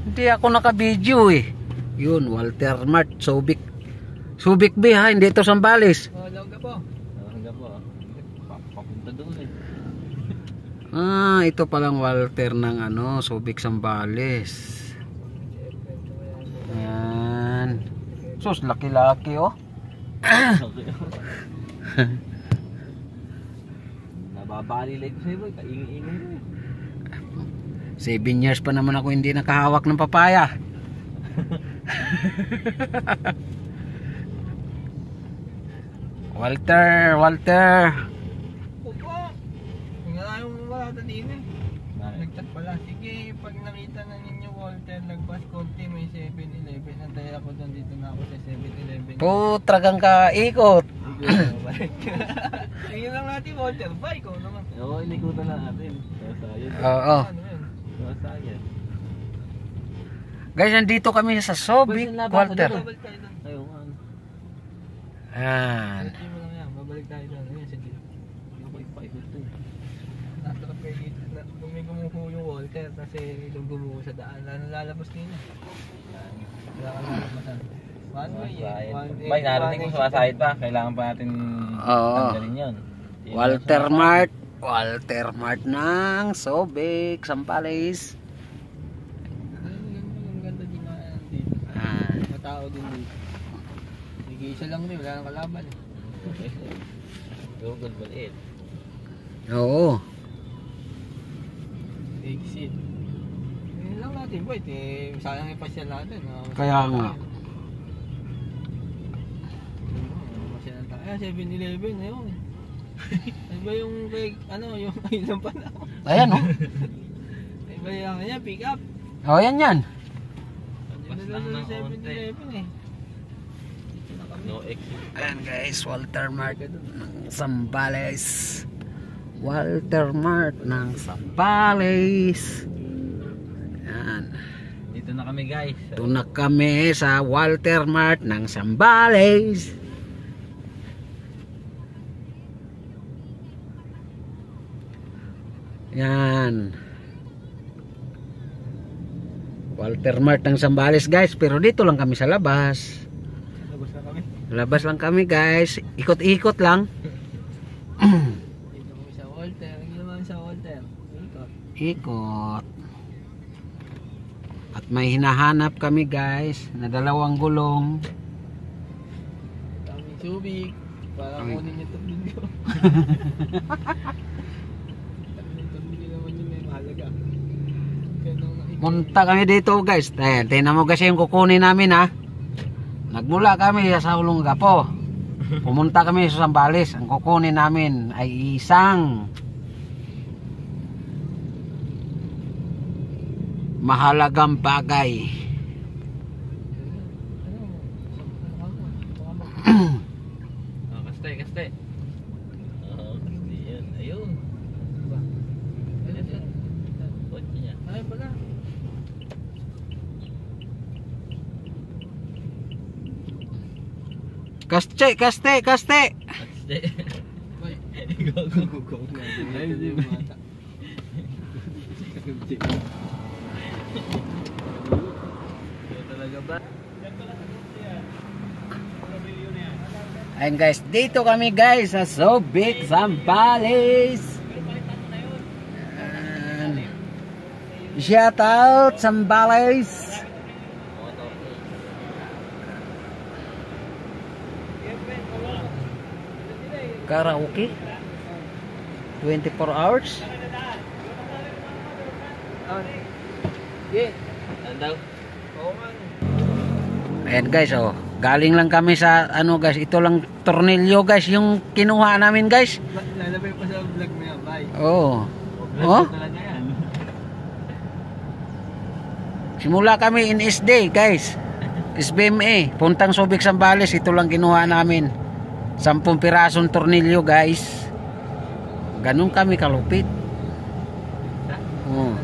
Hindi ako naka-video eh. Yun, Walter Mart, Subic. Subic B ha, hindi ito Sambales. Oh, langga po. Langga po. Papunta doon eh. Ah, ito palang Walter ng ano, Subic Sambales. Yan. Sus, laki-laki oh. Nababali like sa'yo boy, kaingin-ingin mo. 7 years pa naman ako hindi nakahawak ng papaya. Walter. Opo. Nga yung wala din eh. Nagchat pala. Sige, pag nakita na ninyo Walter, nagpas konti, may 7-Eleven. Antay ako doon, dito na ako sa 7-Eleven. Putragang ka ikot. Tingin lang natin Walter, bye ko naman. Oo, inikutan na natin. Oo. Sayang. Guys, nandito kami sa Subic, Walter. Babalik tayo doon. Ayaw nga. Yan. Sige mo lang yan, babalik tayo doon. Ayun, sige. Ako ipaikot to. Natarap kayo dito. Gumuho yung Walter kasi nung gumuho sa daan. Lalabas nila. Wala ka lalabasan. One way eh. Bay, narating kung sumasahid pa. Kailangan pa natin tanggalin yun. Walter Mart ng Subic, Sambales. Ang ganda din na dito. Matao din dito. Nag-iisa lang rin, wala nang kalaban eh. Google maliit. Oo. Exit. Yun lang natin boy, sayang ipasyal natin. Kaya nga. Ayan, 7-Eleven na yun. Iba yung yung ilang panahon. Ayan oh. Iba yung pick up. Oh, yan. Basta lang ng 7-Eleven eh. No exit. Ayan guys, Walter Mart ng Sambales. Walter Mart ng Sambales. Yan. Dito na kami guys. Ito na kami sa Walter Mart ng Sambales. Yan. Walter Mart ng Sambales guys, pero dito lang kami sa labas. Labas na kami. Labas lang kami guys. Ikot-ikot lang. Dito kami sa Walter. Hindi naman sa Walter. Ikot. At may hinahanap kami guys na 2 gulong. Kami Subic. Para kunin yung tablin ko. Punta kami dito guys. Tingnan mo kasi yung kukunin namin ha. Nagmula kami sa Olongapo. Pumunta kami sa Sambales. Ang kukunin namin ay isang mahalagang bagay. Kaste. Kaste yan. Ayun. Kotse niya. Ay pala. Kaste. Kaste. Bay. Gugong. Ay, di mata. Talaga ba? Ayun guys, dito kami guys sa Subic, Sambales. Shout out Sambales. Karaoke 24 hours. Okay. Andaw. Oo man. Ayan guys, oh. Galing lang kami sa ano guys, ito lang tornilyo guys yung kinuha namin guys. Lalabay pa sa vlog mo yan, bye. Oh. Oh. Talaga yan. Simula kami in SD guys. SBMA, puntang Subic Sambales, ito lang kinuha namin. 10 pirasong tornilyo guys. Ganun kami kalupit. Oh.